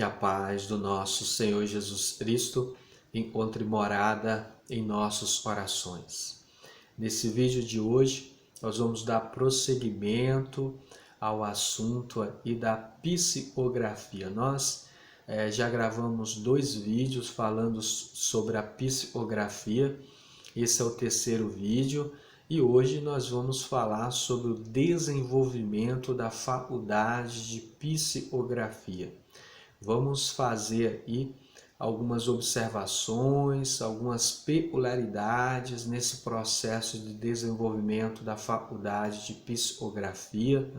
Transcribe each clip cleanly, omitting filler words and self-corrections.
Que a paz do nosso Senhor Jesus Cristo encontre morada em nossos corações. Nesse vídeo de hoje, nós vamos dar prosseguimento ao assunto da psicografia. Nós já gravamos 2 vídeos falando sobre a psicografia. Esse é o terceiro vídeo e hoje nós vamos falar sobre o desenvolvimento da faculdade de psicografia. Vamos fazer aí algumas observações, algumas peculiaridades nesse processo de desenvolvimento da faculdade de psicografia.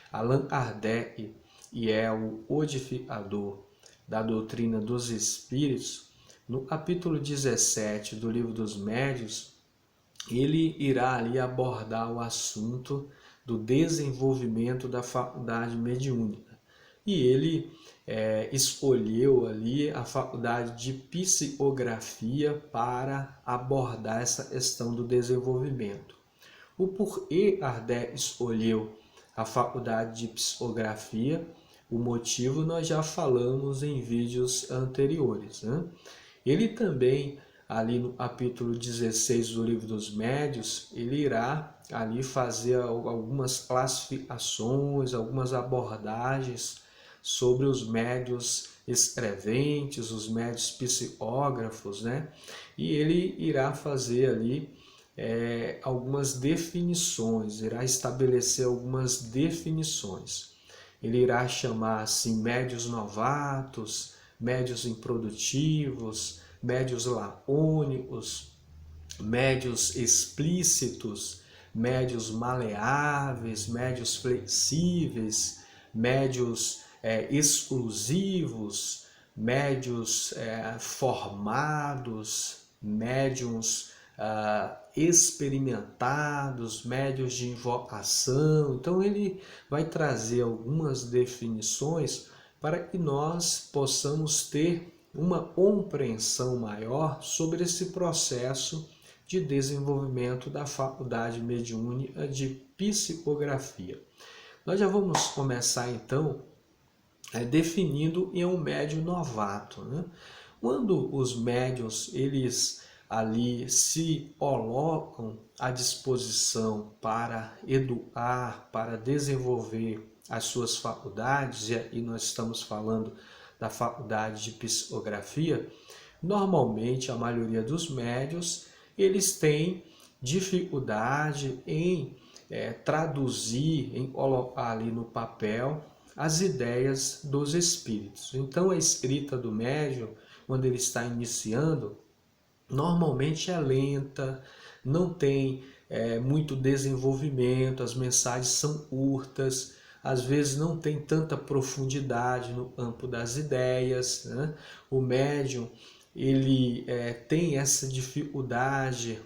Allan Kardec, e é o codificador da doutrina dos espíritos, no capítulo 17 do Livro dos Médiuns, ele irá ali abordar o assunto do desenvolvimento da faculdade mediúnica. E ele escolheu ali a faculdade de psicografia para abordar essa questão do desenvolvimento. O porquê Kardec escolheu a faculdade de psicografia, o motivo nós já falamos em vídeos anteriores, Ele também, ali no capítulo 16 do Livro dos Médiuns, ele irá ali fazer algumas classificações, algumas abordagens sobre os médiuns escreventes, os médiuns psicógrafos, E ele irá fazer ali algumas definições, irá estabelecer algumas definições. Ele irá chamar assim médiuns novatos, médiuns improdutivos, médiuns lacônicos, médiuns explícitos, médiuns maleáveis, médiuns flexíveis, médiuns exclusivos, médiuns formados, médiuns experimentados, médiuns de invocação. Então ele vai trazer algumas definições para que nós possamos ter uma compreensão maior sobre esse processo de desenvolvimento da faculdade mediúnica de psicografia. Nós já vamos começar então definindo em um médium novato. Quando os médiuns eles ali se colocam à disposição para educar, para desenvolver as suas faculdades, e aí nós estamos falando da faculdade de psicografia, normalmente a maioria dos médiuns eles têm dificuldade em traduzir, em colocar ali no papel as ideias dos espíritos. Então a escrita do médium, quando ele está iniciando, normalmente é lenta, não tem muito desenvolvimento, as mensagens são curtas, às vezes não tem tanta profundidade no campo das ideias. O médium ele tem essa dificuldade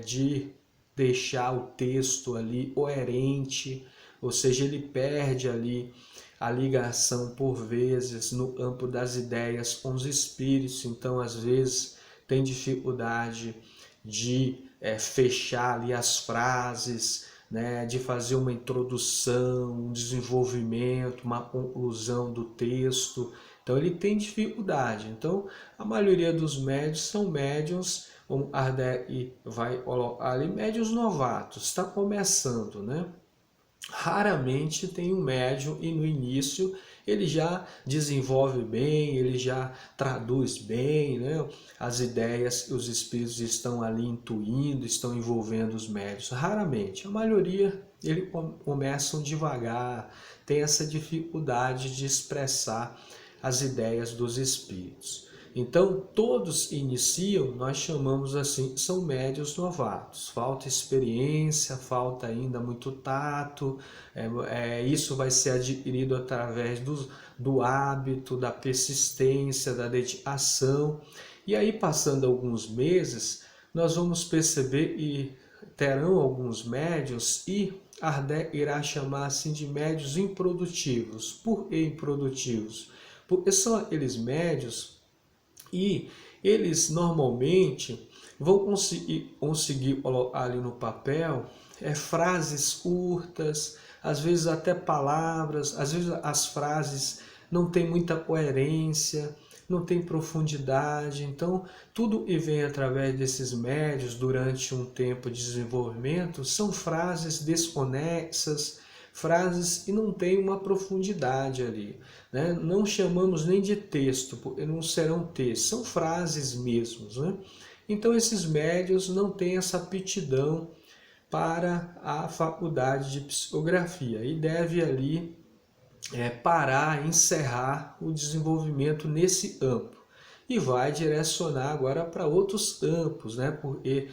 de deixar o texto ali coerente, ou seja, ele perde ali a ligação por vezes no campo das ideias com os espíritos, então às vezes tem dificuldade de fechar ali as frases, de fazer uma introdução, um desenvolvimento, uma conclusão do texto. Então ele tem dificuldade. Então a maioria dos médiuns são médiuns, como Kardec vai colocar ali, médiuns novatos, está começando, Raramente tem um médium e no início ele já desenvolve bem, ele já traduz bem, as ideias que os espíritos estão ali intuindo, estão envolvendo os médiuns. Raramente, a maioria eles começam devagar, tem essa dificuldade de expressar as ideias dos espíritos. Então, todos iniciam, nós chamamos assim, são médiuns novatos. Falta experiência, falta ainda muito tato, isso vai ser adquirido através do hábito, da persistência, da dedicação. E aí, passando alguns meses, nós vamos perceber e terão alguns médiuns e Kardec irá chamar assim de médiuns improdutivos. Por que improdutivos? Porque são aqueles médiuns e eles normalmente vão conseguir colocar ali no papel frases curtas, às vezes até palavras, às vezes as frases não tem muita coerência, não tem profundidade. Então, tudo que vem através desses médios durante um tempo de desenvolvimento são frases desconexas, frases que não têm uma profundidade ali, né? Não chamamos nem de texto, porque não serão textos, são frases mesmos, né? Então, esses médios não têm essa aptidão para a faculdade de psicografia e deve ali parar, encerrar o desenvolvimento nesse campo e vai direcionar agora para outros campos, né? Porque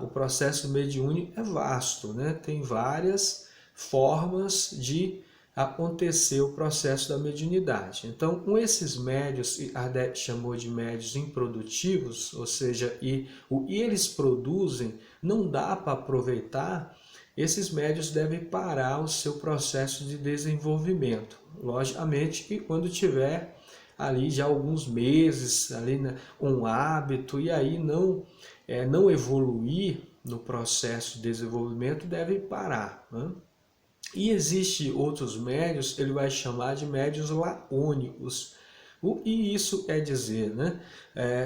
o processo mediúnico é vasto, né? Tem várias formas de acontecer o processo da mediunidade. Então, com esses médios, Kardec chamou de médios improdutivos, ou seja, o que eles produzem não dá para aproveitar, esses médios devem parar o seu processo de desenvolvimento. Logicamente que quando tiver ali já alguns meses, ali, né, um hábito, e aí não evoluir no processo de desenvolvimento, deve parar, né? E existe outros médios, ele vai chamar de médios laônicos. O que isso quer dizer, né?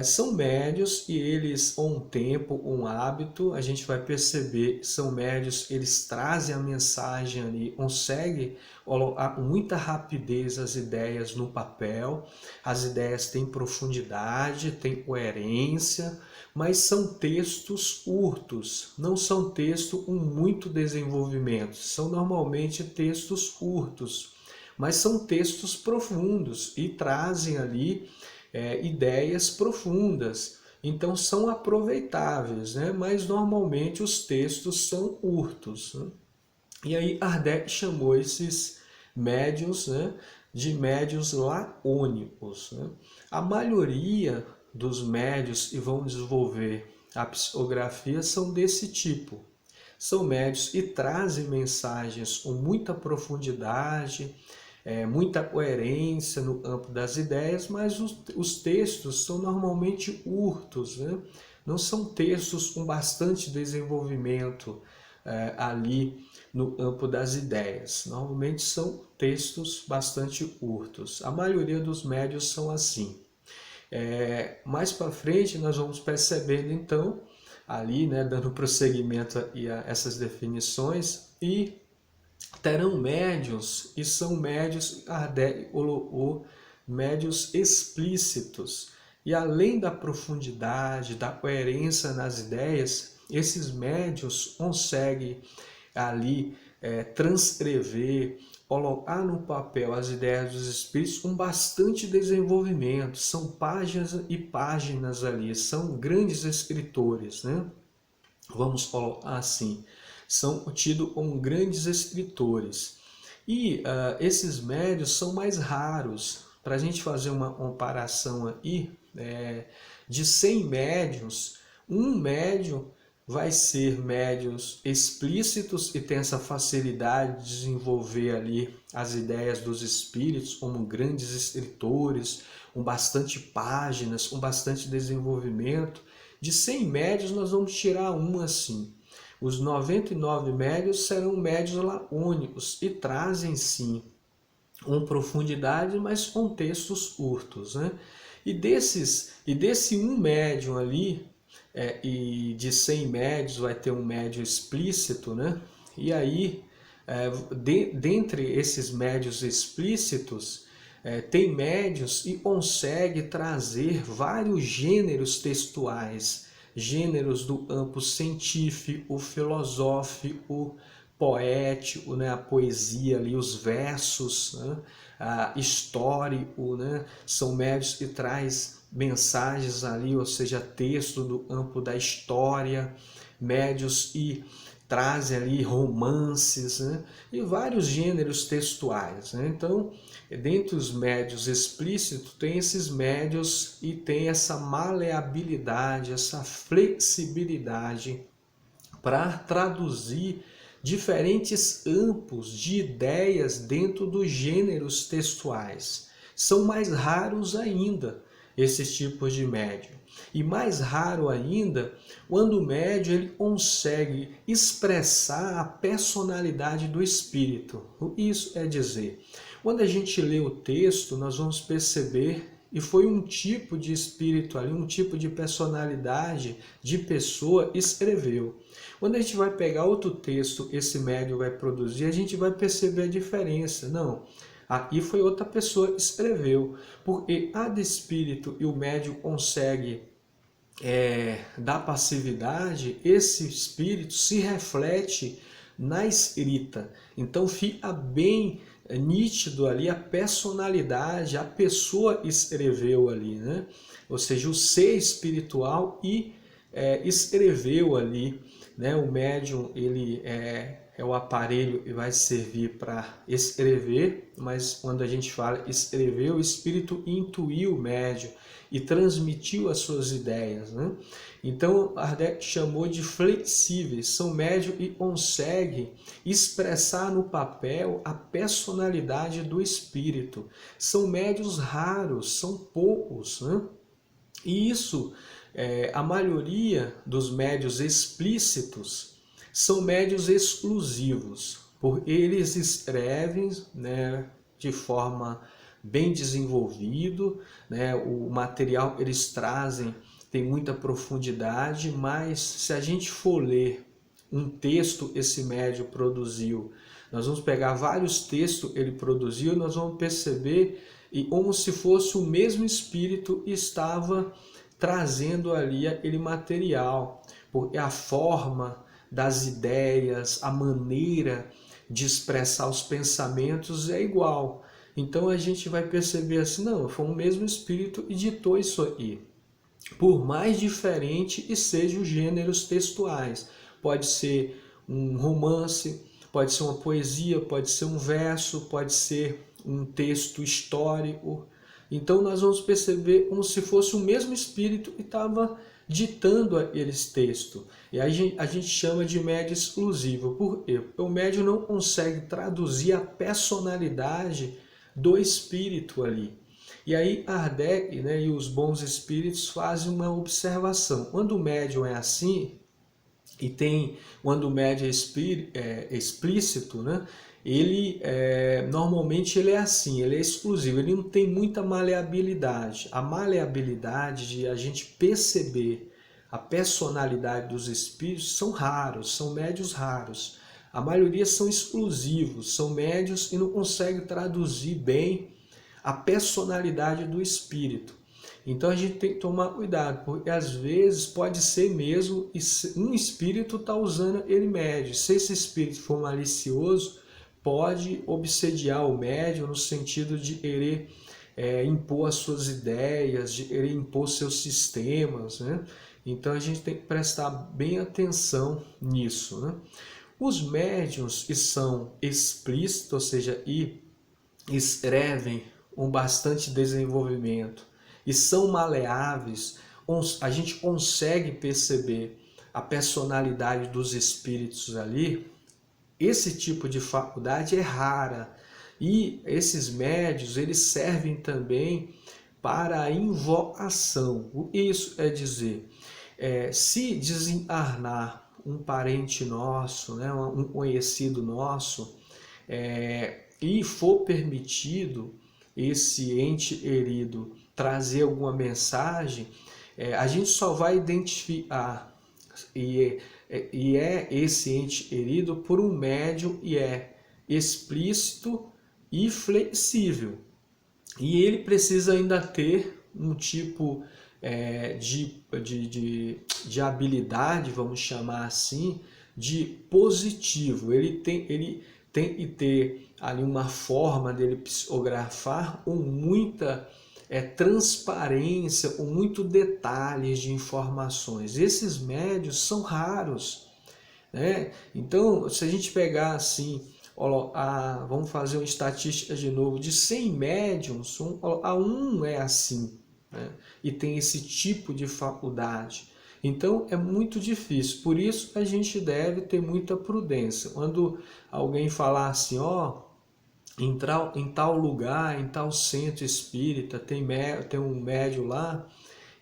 São médios e eles, com um tempo, um hábito, a gente vai perceber que são médios, eles trazem a mensagem ali, conseguem colocar com muita rapidez as ideias no papel, as ideias têm profundidade, têm coerência, mas são textos curtos, não são textos com muito desenvolvimento, são normalmente textos curtos, mas são textos profundos e trazem ali ideias profundas, então são aproveitáveis, né? Mas normalmente os textos são curtos, né? E aí Kardec chamou esses médios, né, de médios laônicos, né? A maioria dos médios que vão desenvolver a psicografia são desse tipo. São médios que trazem mensagens com muita profundidade, muita coerência no campo das ideias, mas os textos são normalmente curtos, né? Não são textos com bastante desenvolvimento ali no campo das ideias. Normalmente são textos bastante curtos. A maioria dos médios são assim. Mais para frente nós vamos percebendo então, ali, né, dando prosseguimento a essas definições, e terão médios, e são médios, Kardec colocou médios explícitos. E além da profundidade, da coerência nas ideias, esses médios conseguem ali transcrever, colocar no papel as ideias dos espíritos com bastante desenvolvimento. São páginas e páginas ali, são grandes escritores, né? Vamos colocar assim, são tidos como grandes escritores. E esses médios são mais raros. Para a gente fazer uma comparação aí, de 100 médios, um médium vai ser médios explícitos e tem essa facilidade de desenvolver ali as ideias dos espíritos como grandes escritores, com bastante páginas, com bastante desenvolvimento. De 100 médios nós vamos tirar um assim. Os 99 médios serão médios laônicos e trazem sim com profundidade, mas com textos curtos, né? E desse um médium ali, e de 100 médios vai ter um médio explícito, né? E aí, dentre esses médios explícitos, tem médios e consegue trazer vários gêneros textuais, gêneros do campo científico, filosófico, poético, né? A poesia ali, os versos, né? Histórico, né? São médios que traz mensagens ali, ou seja, texto do campo da história, médios e trazem ali romances, né? E vários gêneros textuais, né? Então, dentre os médios explícitos, tem esses médios e tem essa maleabilidade, essa flexibilidade para traduzir diferentes campos de ideias dentro dos gêneros textuais. São mais raros ainda esses tipos de médium. E mais raro ainda quando o médium ele consegue expressar a personalidade do espírito. Isso é dizer, Quando a gente lê o texto, nós vamos perceber, e foi um tipo de espírito ali, um tipo de personalidade, de pessoa escreveu. Quando a gente vai pegar outro texto, esse médium vai produzir, a gente vai perceber a diferença. Não, aqui foi outra pessoa que escreveu, porque a de espírito e o médium consegue da passividade, esse espírito se reflete na escrita. Então fica bem nítido ali a personalidade, a pessoa escreveu ali, né? Ou seja, o ser espiritual e escreveu ali, né? O médium, ele é o aparelho que vai servir para escrever, mas quando a gente fala escrever, o espírito intuiu o médium e transmitiu as suas ideias, né? Então, Kardec chamou de flexíveis, são médios e conseguem expressar no papel a personalidade do espírito. São médios raros, são poucos, né? E isso, a maioria dos médios explícitos são médios exclusivos, porque eles escrevem, né, de forma bem desenvolvido, né, o material que eles trazem tem muita profundidade, mas se a gente for ler um texto esse médium produziu, nós vamos pegar vários textos que ele produziu e nós vamos perceber e como se fosse o mesmo espírito estava trazendo ali aquele material, porque a forma das ideias, a maneira de expressar os pensamentos é igual. Então a gente vai perceber assim, não, foi o mesmo espírito e ditou isso aí. Por mais diferente que sejam os gêneros textuais, pode ser um romance, pode ser uma poesia, pode ser um verso, pode ser um texto histórico. Então nós vamos perceber como se fosse o mesmo espírito que estava ditando aqueles textos. E aí a gente chama de médium exclusivo. Por quê? Porque o médium não consegue traduzir a personalidade do espírito ali. E aí Kardec, né, e os bons espíritos fazem uma observação. Quando o médium é assim, e tem, quando o médium é explícito, né, ele normalmente ele é assim, ele é exclusivo, ele não tem muita maleabilidade. A maleabilidade de a gente perceber a personalidade dos espíritos são raros, são médios raros. A maioria são exclusivos, são médios e não conseguem traduzir bem a personalidade do espírito. Então a gente tem que tomar cuidado, porque às vezes pode ser mesmo um espírito está usando ele médio. Se esse espírito for malicioso, pode obsediar o médium no sentido de querer impor as suas ideias, de querer impor seus sistemas, né? Então a gente tem que prestar bem atenção nisso, né? Os médiuns que são explícitos, ou seja, e escrevem com bastante desenvolvimento e são maleáveis, a gente consegue perceber a personalidade dos espíritos ali. Esse tipo de faculdade é rara e esses médios eles servem também para a invocação. Isso é dizer, se desencarnar um parente nosso, né, um conhecido nosso, e for permitido esse ente querido trazer alguma mensagem, a gente só vai identificar e é esse ente querido por um médium e é explícito e flexível. E ele precisa ainda ter um tipo de habilidade, vamos chamar assim, de positivo. Ele tem que ter ali uma forma dele psicografar com muita transparência, com muito detalhes de informações. Esses médios são raros, né? Então, se a gente pegar assim, vamos fazer uma estatística de novo, de 100 médiums, um é assim, né? E tem esse tipo de faculdade. Então é muito difícil, por isso a gente deve ter muita prudência. Quando alguém falar assim, em tal lugar, em tal centro espírita, tem um médium lá,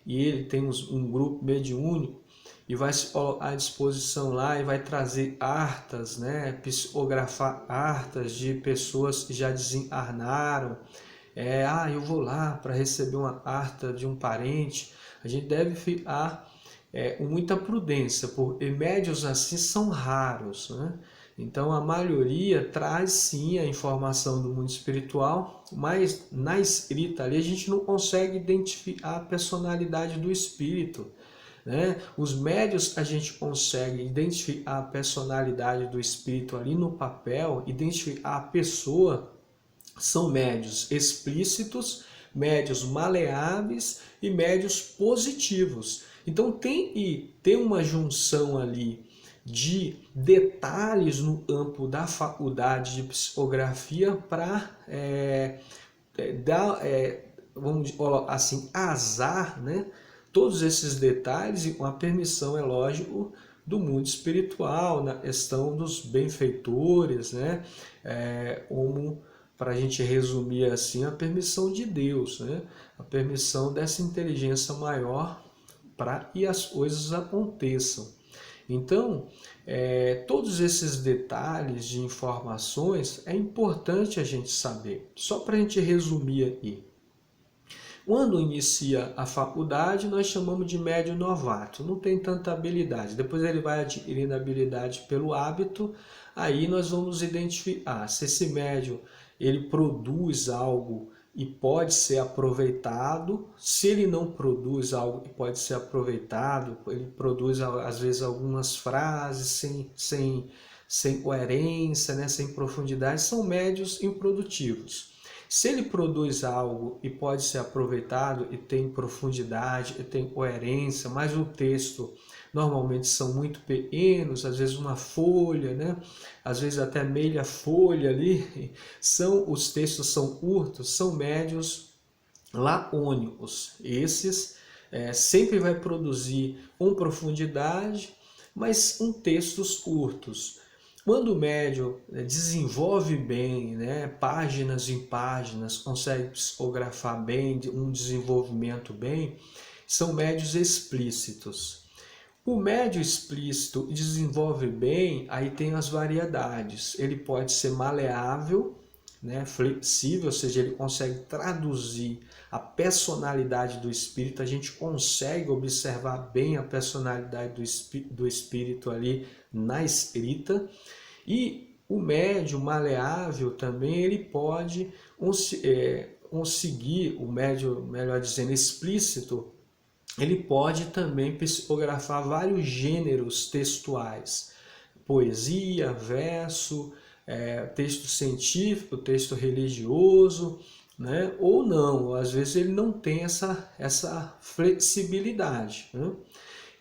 e ele tem um grupo mediúnico, e vai se colocar à disposição lá e vai trazer hartas, né, psicografar hartas de pessoas que já desencarnaram. Eu vou lá para receber uma harta de um parente. A gente deve ficar com muita prudência, porque médiuns assim são raros, né? Então a maioria traz sim a informação do mundo espiritual, mas na escrita ali a gente não consegue identificar a personalidade do espírito, né? Os médiuns a gente consegue identificar a personalidade do espírito ali no papel, identificar a pessoa. São médiuns explícitos, médiuns maleáveis e médiuns positivos. Então tem uma junção ali de detalhes no campo da faculdade de psicografia para dar, vamos colocar assim, azar, né? Todos esses detalhes e com a permissão, é lógico, do mundo espiritual, na questão dos benfeitores, né? Como, para a gente resumir assim, a permissão de Deus, né? A permissão dessa inteligência maior para que as coisas aconteçam. Então, todos esses detalhes de informações é importante a gente saber. Só para a gente resumir aqui. Quando inicia a faculdade, nós chamamos de médium novato, não tem tanta habilidade. Depois ele vai adquirindo habilidade pelo hábito, aí nós vamos identificar se esse médium ele produz algo e pode ser aproveitado. Se ele não produz algo que pode ser aproveitado, ele produz às vezes algumas frases sem coerência, né, sem profundidade, são médios improdutivos. Se ele produz algo e pode ser aproveitado e tem profundidade e tem coerência, mas o texto normalmente são muito pequenos, às vezes uma folha, né? Às vezes até meia folha ali, os textos são curtos, são médios lacônicos. Esses sempre vai produzir com profundidade, mas com textos curtos. Quando o médium desenvolve bem, né, páginas em páginas, consegue psicografar bem, um desenvolvimento bem, são médios explícitos. O médio explícito desenvolve bem, aí tem as variedades. Ele pode ser maleável, né, flexível, ou seja, ele consegue traduzir a personalidade do espírito, a gente consegue observar bem a personalidade do espírito ali na escrita. E o médium maleável também, ele pode conseguir, o médium, melhor dizendo, explícito, ele pode também psicografar vários gêneros textuais, poesia, verso, texto científico, texto religioso, né? Ou não, às vezes ele não tem essa flexibilidade, né?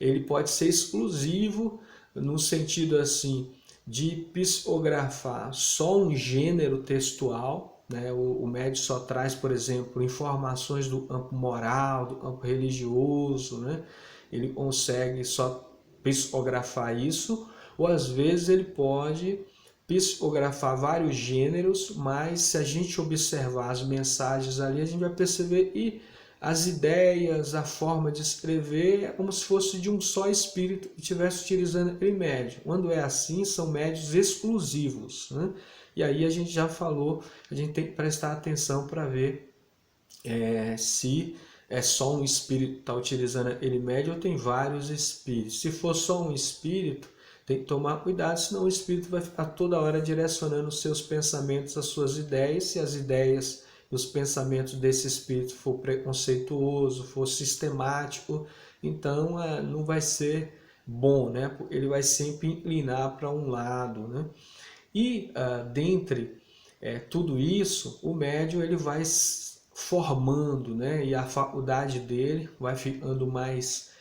Ele pode ser exclusivo no sentido assim de psicografar só um gênero textual, né? O médium só traz, por exemplo, informações do campo moral, do campo religioso, né? Ele consegue só psicografar isso, ou às vezes ele pode psicografar vários gêneros, mas se a gente observar as mensagens ali, a gente vai perceber que as ideias, a forma de escrever é como se fosse de um só espírito que estivesse utilizando aquele médium. Quando é assim, são médios exclusivos, né? E aí a gente já falou, a gente tem que prestar atenção para ver se é só um espírito que está utilizando aquele médium ou tem vários espíritos. Se for só um espírito, tem que tomar cuidado, senão o espírito vai ficar toda hora direcionando os seus pensamentos, as suas ideias. Se as ideias e os pensamentos desse espírito for preconceituoso, for sistemático, então não vai ser bom, né? Ele vai sempre inclinar para um lado, né? E dentre tudo isso, o médium ele vai formando, né? E a faculdade dele vai ficando mais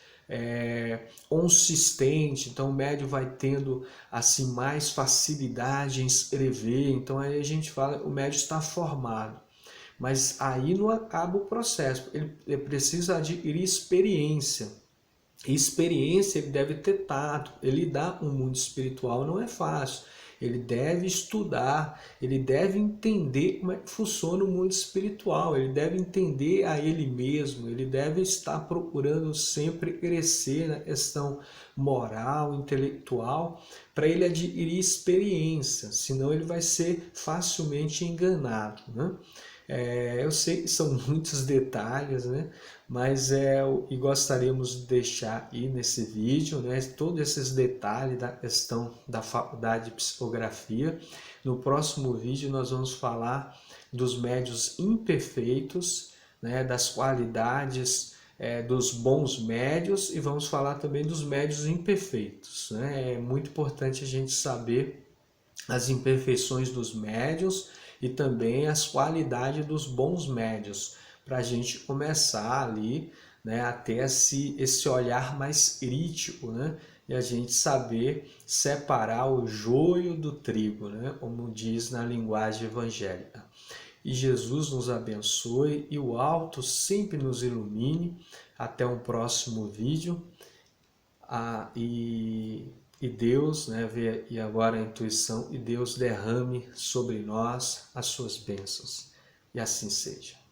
consistente, então o médium vai tendo assim mais facilidade em escrever, então aí a gente fala o médium está formado, mas aí não acaba o processo, ele precisa adquirir experiência, e experiência ele deve ter tato, ele lidar com o mundo espiritual não é fácil, ele deve estudar, ele deve entender como é que funciona o mundo espiritual, ele deve entender a ele mesmo, ele deve estar procurando sempre crescer na questão moral, intelectual, para ele adquirir experiência, senão ele vai ser facilmente enganado, né? Eu sei que são muitos detalhes, né? Mas e gostaríamos de deixar aí nesse vídeo, né, todos esses detalhes da questão da faculdade de psicografia. No próximo vídeo nós vamos falar dos médios imperfeitos, né, das qualidades dos bons médios, e vamos falar também dos médios imperfeitos, né? É muito importante a gente saber as imperfeições dos médios e também as qualidades dos bons médios, para a gente começar ali, né, a ter esse olhar mais crítico, né, e a gente saber separar o joio do trigo, né, como diz na linguagem evangélica. E Jesus nos abençoe e o alto sempre nos ilumine. Até um próximo vídeo. E Deus, né, vê e agora a intuição, e Deus derrame sobre nós as suas bênçãos. E assim seja.